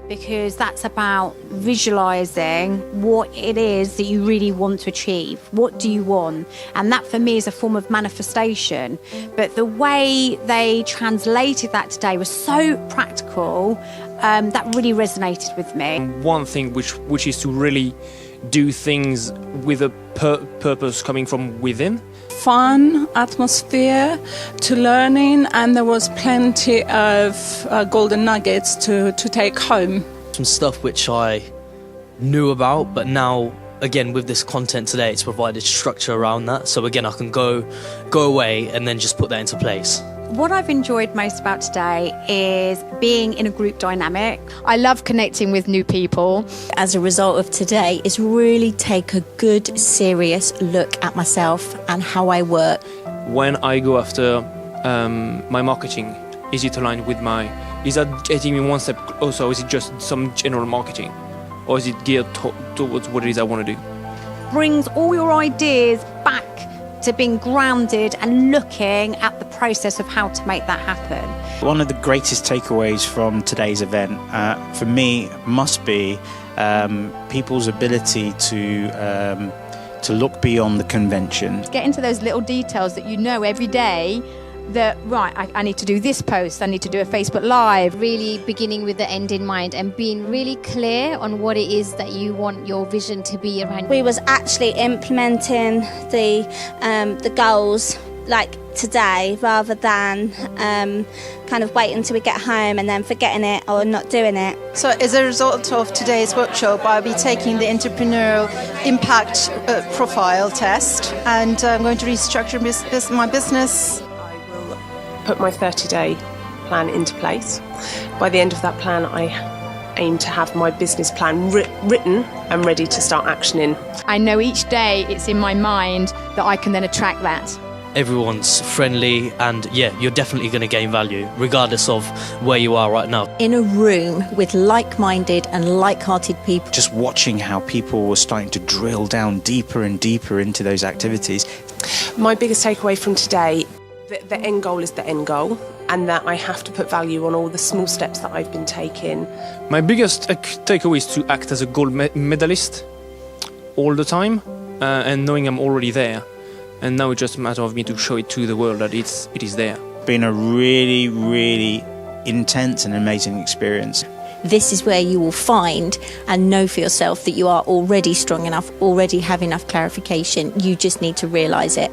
because that's about visualizing what it is that you really want to achieve. What do you want? And that for me is a form of manifestation. But the way they translated that today was so practical, that really resonated with me. One thing which is to really do things with a purpose coming from within. Fun atmosphere to learning, and there was plenty of golden nuggets to take home. Some stuff which I knew about, but now again with this content today it's provided structure around that, so again I can go away and then just put that into place. What I've enjoyed most about today is being in a group dynamic. I love connecting with new people. As a result of today is really take a good, serious look at myself and how I work. When I go after my marketing, is it aligned with is that getting me one step closer, or is it just some general marketing? Or is it geared towards what it is I want to do? Brings all your ideas back to being grounded and looking at the process of how to make that happen. One of the greatest takeaways from today's event, for me, must be people's ability to look beyond the convention. Get into those little details that you know every day that, right, I need to do this post, I need to do a Facebook Live. Really beginning with the end in mind and being really clear on what it is that you want your vision to be around. We was actually implementing the goals like today, rather than kind of waiting until we get home and then forgetting it or not doing it. So as a result of today's workshop, I'll be taking the entrepreneurial impact profile test, and I'm going to restructure my business. Put my 30-day plan into place. By the end of that plan, I aim to have my business plan written and ready to start actioning. I know each day it's in my mind that I can then attract that. Everyone's friendly, and yeah, you're definitely going to gain value regardless of where you are right now. In a room with like-minded and like-hearted people. Just watching how people were starting to drill down deeper and deeper into those activities. My biggest takeaway from today, the end goal is the end goal, and that I have to put value on all the small steps that I've been taking. My biggest takeaway is to act as a gold medalist all the time, and knowing I'm already there. And now it's just a matter of me to show it to the world that it is there. Been a really, really intense and amazing experience. This is where you will find and know for yourself that you are already strong enough, already have enough clarification. You just need to realise it.